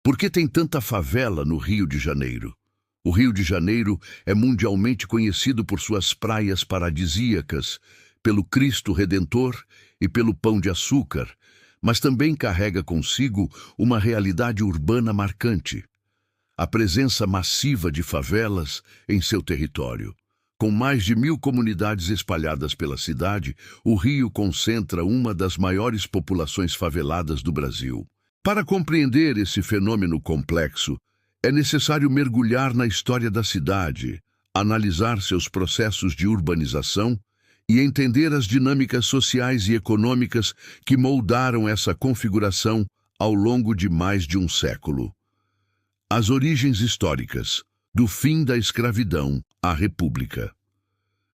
Por que tem tanta favela no Rio de Janeiro? O Rio de Janeiro é mundialmente conhecido por suas praias paradisíacas, pelo Cristo Redentor e pelo Pão de Açúcar, mas também carrega consigo uma realidade urbana marcante: a presença massiva de favelas em seu território. Com mais de 1.000 comunidades espalhadas pela cidade, o Rio concentra uma das maiores populações faveladas do Brasil. Para compreender esse fenômeno complexo, é necessário mergulhar na história da cidade, analisar seus processos de urbanização e entender as dinâmicas sociais e econômicas que moldaram essa configuração ao longo de mais de um século. As origens históricas, do fim da escravidão à República.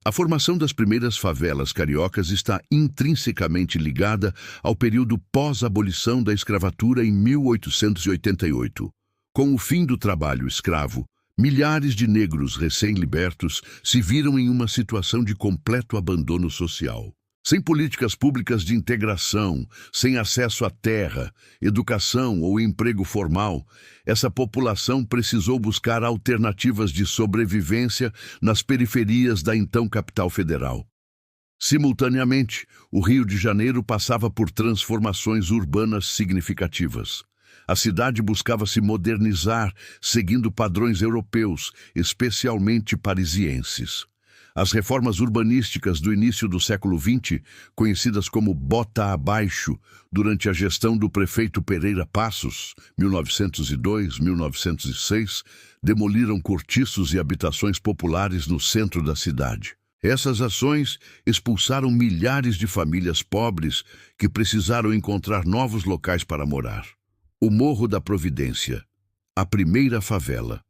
A formação das primeiras favelas cariocas está intrinsecamente ligada ao período pós-abolição da escravatura em 1888. Com o fim do trabalho escravo, milhares de negros recém-libertos se viram em uma situação de completo abandono social. Sem políticas públicas de integração, sem acesso à terra, educação ou emprego formal, essa população precisou buscar alternativas de sobrevivência nas periferias da então capital federal. Simultaneamente, o Rio de Janeiro passava por transformações urbanas significativas. A cidade buscava se modernizar, seguindo padrões europeus, especialmente parisienses. As reformas urbanísticas do início do século XX, conhecidas como Bota Abaixo, durante a gestão do prefeito Pereira Passos, 1902-1906, demoliram cortiços e habitações populares no centro da cidade. Essas ações expulsaram milhares de famílias pobres que precisaram encontrar novos locais para morar. O Morro da Providência, a primeira favela.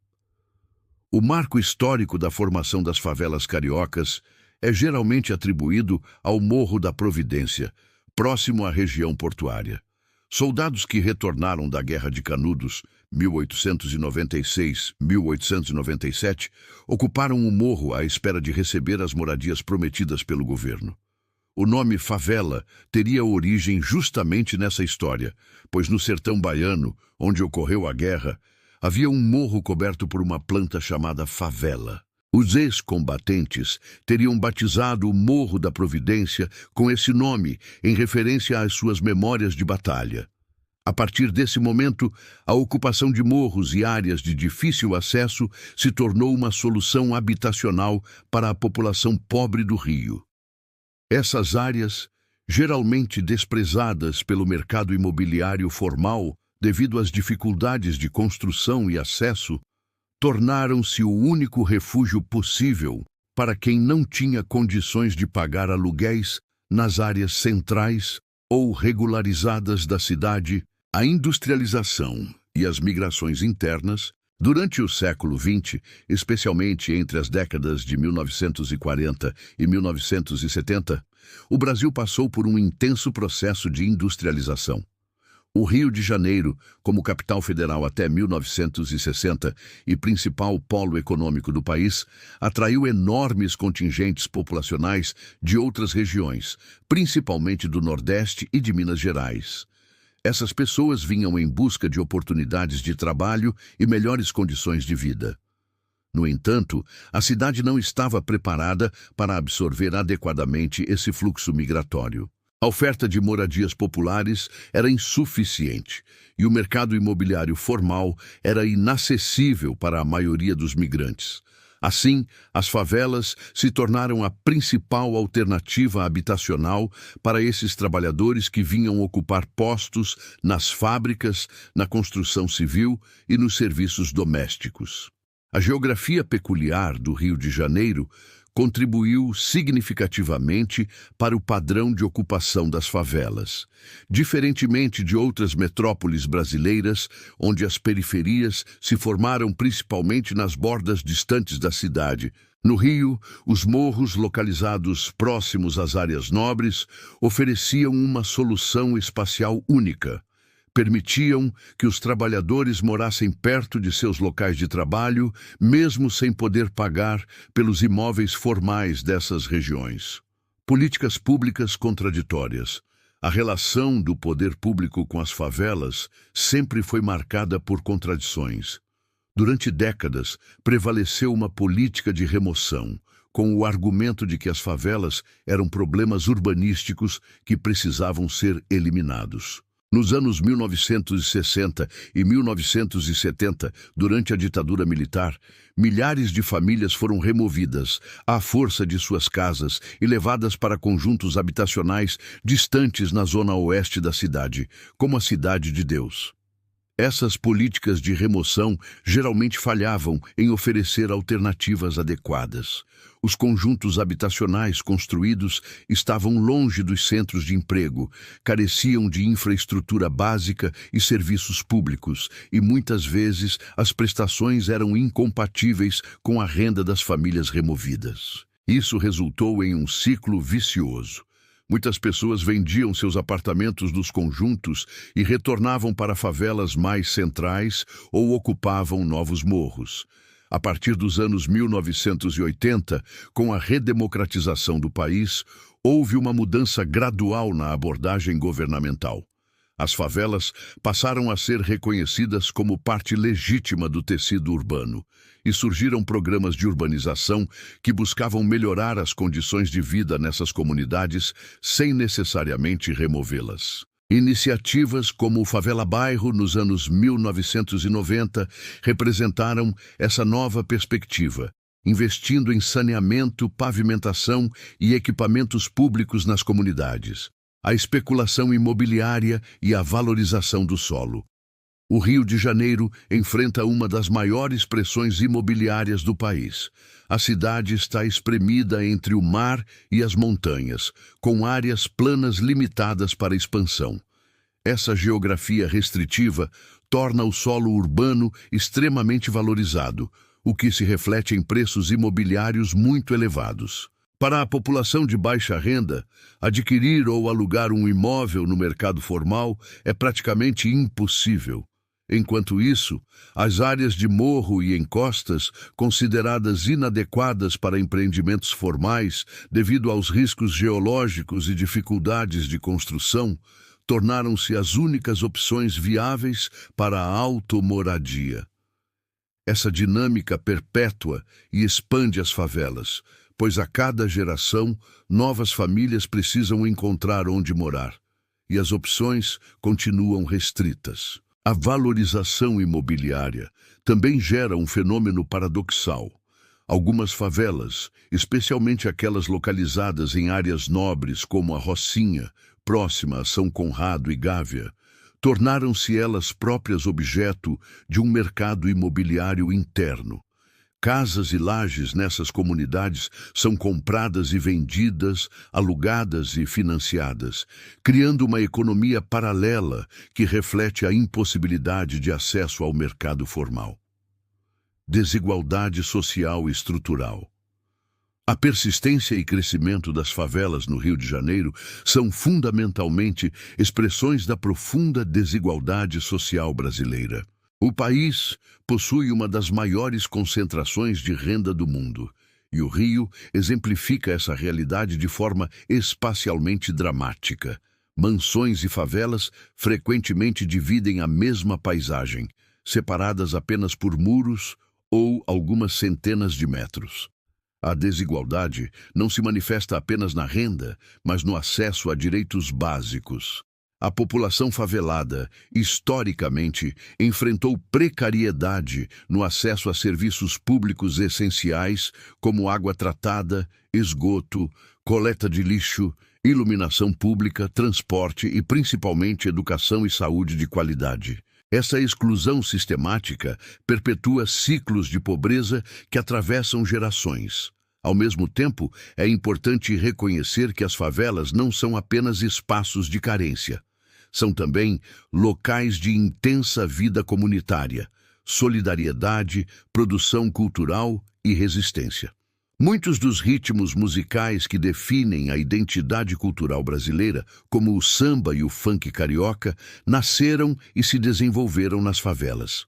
O marco histórico da formação das favelas cariocas é geralmente atribuído ao Morro da Providência, próximo à região portuária. Soldados que retornaram da Guerra de Canudos, 1896-1897, ocuparam o morro à espera de receber as moradias prometidas pelo governo. O nome favela teria origem justamente nessa história, pois no sertão baiano, onde ocorreu a guerra, havia um morro coberto por uma planta chamada favela. Os ex-combatentes teriam batizado o Morro da Providência com esse nome, em referência às suas memórias de batalha. A partir desse momento, a ocupação de morros e áreas de difícil acesso se tornou uma solução habitacional para a população pobre do Rio. Essas áreas, geralmente desprezadas pelo mercado imobiliário formal, devido às dificuldades de construção e acesso, tornaram-se o único refúgio possível para quem não tinha condições de pagar aluguéis nas áreas centrais ou regularizadas da cidade. A industrialização e as migrações internas, durante o século XX, especialmente entre as décadas de 1940 e 1970, o Brasil passou por um intenso processo de industrialização. O Rio de Janeiro, como capital federal até 1960 e principal polo econômico do país, atraiu enormes contingentes populacionais de outras regiões, principalmente do Nordeste e de Minas Gerais. Essas pessoas vinham em busca de oportunidades de trabalho e melhores condições de vida. No entanto, a cidade não estava preparada para absorver adequadamente esse fluxo migratório. A oferta de moradias populares era insuficiente e o mercado imobiliário formal era inacessível para a maioria dos migrantes. Assim, as favelas se tornaram a principal alternativa habitacional para esses trabalhadores que vinham ocupar postos nas fábricas, na construção civil e nos serviços domésticos. A geografia peculiar do Rio de Janeiro contribuiu significativamente para o padrão de ocupação das favelas. Diferentemente de outras metrópoles brasileiras, onde as periferias se formaram principalmente nas bordas distantes da cidade, no Rio, os morros localizados próximos às áreas nobres ofereciam uma solução espacial única. Permitiam que os trabalhadores morassem perto de seus locais de trabalho, mesmo sem poder pagar pelos imóveis formais dessas regiões. Políticas públicas contraditórias. A relação do poder público com as favelas sempre foi marcada por contradições. Durante décadas, prevaleceu uma política de remoção, com o argumento de que as favelas eram problemas urbanísticos que precisavam ser eliminados. Nos anos 1960 e 1970, durante a ditadura militar, milhares de famílias foram removidas à força de suas casas e levadas para conjuntos habitacionais distantes na zona oeste da cidade, como a Cidade de Deus. Essas políticas de remoção geralmente falhavam em oferecer alternativas adequadas. Os conjuntos habitacionais construídos estavam longe dos centros de emprego, careciam de infraestrutura básica e serviços públicos, e muitas vezes as prestações eram incompatíveis com a renda das famílias removidas. Isso resultou em um ciclo vicioso. Muitas pessoas vendiam seus apartamentos dos conjuntos e retornavam para favelas mais centrais ou ocupavam novos morros. A partir dos anos 1980, com a redemocratização do país, houve uma mudança gradual na abordagem governamental. As favelas passaram a ser reconhecidas como parte legítima do tecido urbano, e surgiram programas de urbanização que buscavam melhorar as condições de vida nessas comunidades sem necessariamente removê-las. Iniciativas como o Favela Bairro nos anos 1990 representaram essa nova perspectiva, investindo em saneamento, pavimentação e equipamentos públicos nas comunidades, a especulação imobiliária e a valorização do solo. O Rio de Janeiro enfrenta uma das maiores pressões imobiliárias do país. A cidade está espremida entre o mar e as montanhas, com áreas planas limitadas para expansão. Essa geografia restritiva torna o solo urbano extremamente valorizado, o que se reflete em preços imobiliários muito elevados. Para a população de baixa renda, adquirir ou alugar um imóvel no mercado formal é praticamente impossível. Enquanto isso, as áreas de morro e encostas, consideradas inadequadas para empreendimentos formais devido aos riscos geológicos e dificuldades de construção, tornaram-se as únicas opções viáveis para a automoradia. Essa dinâmica perpétua e expande as favelas, pois a cada geração, novas famílias precisam encontrar onde morar, e as opções continuam restritas. A valorização imobiliária também gera um fenômeno paradoxal. Algumas favelas, especialmente aquelas localizadas em áreas nobres como a Rocinha, próxima a São Conrado e Gávea, tornaram-se elas próprias objeto de um mercado imobiliário interno. Casas e lajes nessas comunidades são compradas e vendidas, alugadas e financiadas, criando uma economia paralela que reflete a impossibilidade de acesso ao mercado formal. Desigualdade social e estrutural. A persistência e crescimento das favelas no Rio de Janeiro são fundamentalmente expressões da profunda desigualdade social brasileira. O país possui uma das maiores concentrações de renda do mundo, e o Rio exemplifica essa realidade de forma espacialmente dramática. Mansões e favelas frequentemente dividem a mesma paisagem, separadas apenas por muros ou algumas centenas de metros. A desigualdade não se manifesta apenas na renda, mas no acesso a direitos básicos. A população favelada, historicamente, enfrentou precariedade no acesso a serviços públicos essenciais, como água tratada, esgoto, coleta de lixo, iluminação pública, transporte e, principalmente, educação e saúde de qualidade. Essa exclusão sistemática perpetua ciclos de pobreza que atravessam gerações. Ao mesmo tempo, é importante reconhecer que as favelas não são apenas espaços de carência. São também locais de intensa vida comunitária, solidariedade, produção cultural e resistência. Muitos dos ritmos musicais que definem a identidade cultural brasileira, como o samba e o funk carioca, nasceram e se desenvolveram nas favelas.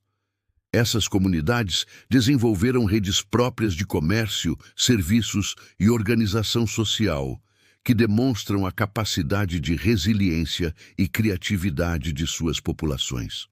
Essas comunidades desenvolveram redes próprias de comércio, serviços e organização social, que demonstram a capacidade de resiliência e criatividade de suas populações.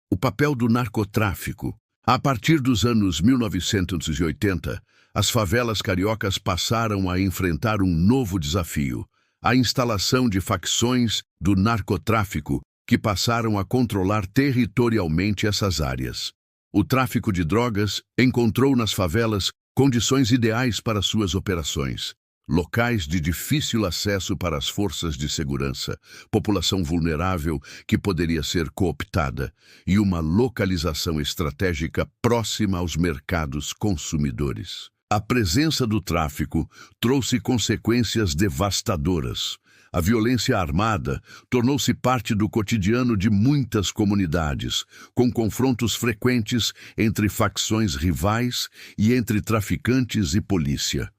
O papel do narcotráfico. A partir dos anos 1980, as favelas cariocas passaram a enfrentar um novo desafio: a instalação de facções do narcotráfico que passaram a controlar territorialmente essas áreas. O tráfico de drogas encontrou nas favelas condições ideais para suas operações. Locais de difícil acesso para as forças de segurança, população vulnerável que poderia ser cooptada e uma localização estratégica próxima aos mercados consumidores. A presença do tráfico trouxe consequências devastadoras. A violência armada tornou-se parte do cotidiano de muitas comunidades, com confrontos frequentes entre facções rivais e entre traficantes e polícia.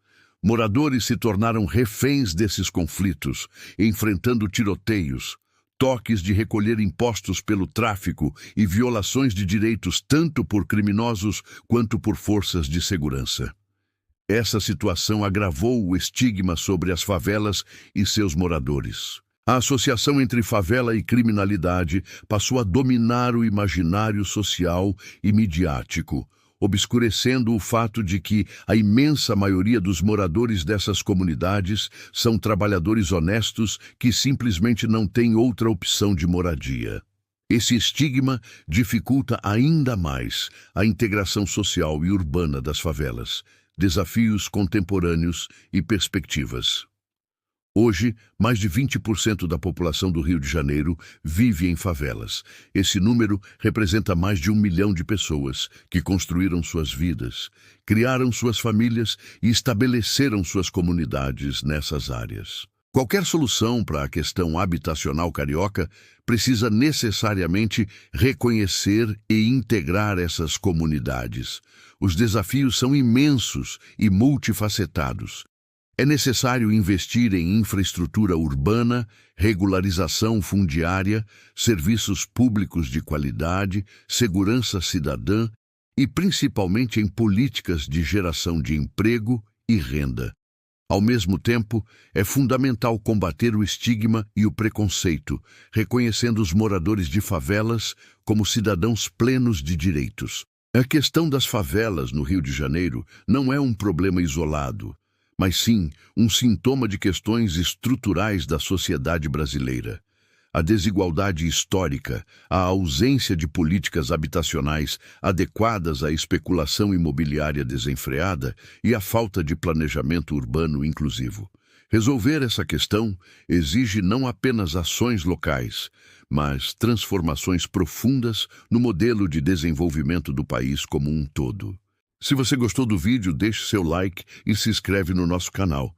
Moradores se tornaram reféns desses conflitos, enfrentando tiroteios, toques de recolher impostos pelo tráfico e violações de direitos tanto por criminosos quanto por forças de segurança. Essa situação agravou o estigma sobre as favelas e seus moradores. A associação entre favela e criminalidade passou a dominar o imaginário social e midiático, obscurecendo o fato de que a imensa maioria dos moradores dessas comunidades são trabalhadores honestos que simplesmente não têm outra opção de moradia. Esse estigma dificulta ainda mais a integração social e urbana das favelas, desafios contemporâneos e perspectivas. Hoje, mais de 20% da população do Rio de Janeiro vive em favelas. Esse número representa mais de 1 milhão de pessoas que construíram suas vidas, criaram suas famílias e estabeleceram suas comunidades nessas áreas. Qualquer solução para a questão habitacional carioca precisa necessariamente reconhecer e integrar essas comunidades. Os desafios são imensos e multifacetados. É necessário investir em infraestrutura urbana, regularização fundiária, serviços públicos de qualidade, segurança cidadã e principalmente em políticas de geração de emprego e renda. Ao mesmo tempo, é fundamental combater o estigma e o preconceito, reconhecendo os moradores de favelas como cidadãos plenos de direitos. A questão das favelas no Rio de Janeiro não é um problema isolado, mas sim um sintoma de questões estruturais da sociedade brasileira. A desigualdade histórica, a ausência de políticas habitacionais adequadas à especulação imobiliária desenfreada e a falta de planejamento urbano inclusivo. Resolver essa questão exige não apenas ações locais, mas transformações profundas no modelo de desenvolvimento do país como um todo. Se você gostou do vídeo, deixe seu like e se inscreve no nosso canal.